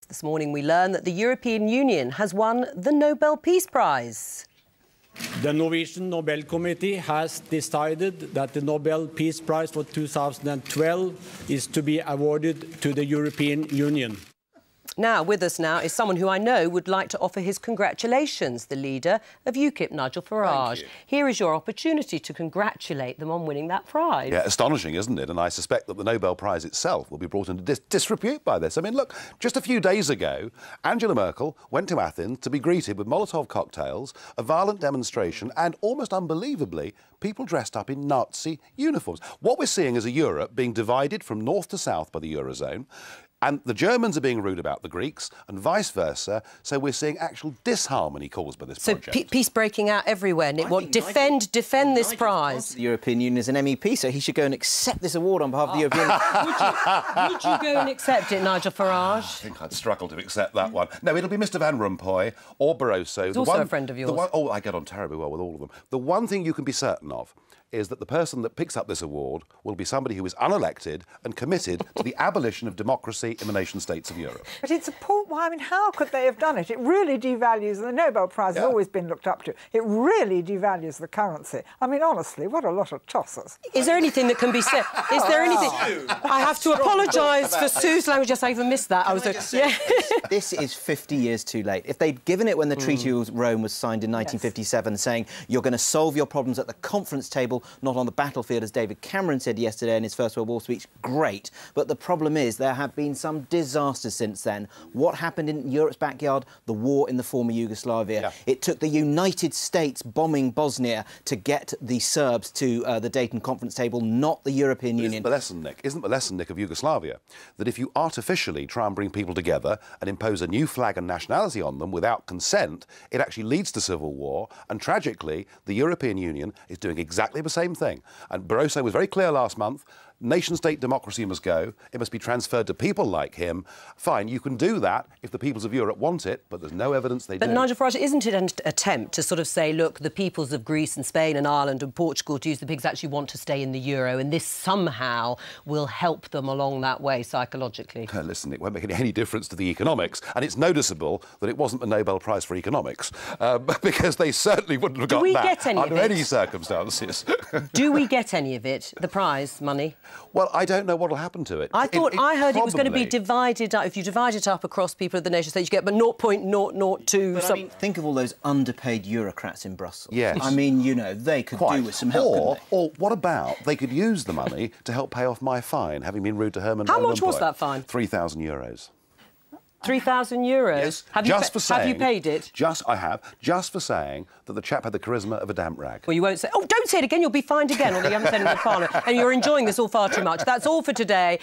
This morning we learn that the European Union has won the Nobel Peace Prize. The Norwegian Nobel Committee has decided that the Nobel Peace Prize for 2012 is to be awarded to the European Union. Now, with us now is someone who I know would like to offer his congratulations, the leader of UKIP, Nigel Farage. Here is your opportunity to congratulate them on winning that prize. Yeah, astonishing, isn't it? And I suspect that the Nobel Prize itself will be brought into disrepute by this. I mean, look, just a few days ago, Angela Merkel went to Athens to be greeted with Molotov cocktails, a violent demonstration, and, almost unbelievably, people dressed up in Nazi uniforms. What we're seeing is a Europe being divided from north to south by the Eurozone. And the Germans are being rude about the Greeks, and vice versa. So we're seeing actual disharmony caused by this project. So peace breaking out everywhere. And it will defend this prize. The European Union is an MEP, so he should go and accept this award on behalf of the European Union. Would you go and accept it, Nigel Farage? I think I'd struggle to accept that one. No, it'll be Mr Van Rompuy or Barroso. He's also a friend of yours. Oh, I get on terribly well with all of them. The one thing you can be certain of is that the person that picks up this award will be somebody who is unelected and committed to the abolition of democracy in the nation-states of Europe. But it's appalling. I mean, how could they have done it? It really devalues, the Nobel Prize has always been looked up to. It really devalues the currency. I mean, honestly, what a lot of tossers. Is there anything that can be said? Is there anything? I have to apologise for Sue's language. Yes, I even missed that. This is 50 years too late. If they'd given it when the Treaty of Rome was signed in 1957, saying you're going to solve your problems at the conference table, not on the battlefield, as David Cameron said yesterday in his First World War speech, great. But the problem is there have been some disasters since then. What happened in Europe's backyard? The war in the former Yugoslavia. Yeah. It took the United States bombing Bosnia to get the Serbs to the Dayton conference table, not the European Union. Isn't the lesson, Nick, of Yugoslavia, that if you artificially try and bring people together and impose a new flag and nationality on them without consent, it actually leads to civil war. And tragically, the European Union is doing exactly the same thing. And Barroso was very clear last month. Nation-state democracy must go. It must be transferred to people like him. Fine, you can do that if the peoples of Europe want it, but there's no evidence they do. But Nigel Farage, isn't it an attempt to sort of say, look, the peoples of Greece and Spain and Ireland and Portugal, to use the pigs, actually want to stay in the euro, and this somehow will help them along that way psychologically? Listen, it won't make any difference to the economics, and it's noticeable that it wasn't the Nobel Prize for economics, because they certainly wouldn't have got that under any circumstances. Do we get any of it, the prize money? Well, I don't know what will happen to it. I heard it was going to be divided up. If you divide it up across people of the nation states, you get but 0.002. But I mean, think of all those underpaid bureaucrats in Brussels. Yes. I mean, you know, they could do with some help. Or what about they could use the money to help pay off my fine, having been rude to Herman? How much was that fine? €3,000. 3,000 euros? Yes. Have you paid it? I have. Just for saying that the chap had the charisma of a damp rag. Well, you won't say... Oh, don't say it again, you'll be fined again, although you haven't said it in the Parliament. And you're enjoying this all far too much. That's all for today.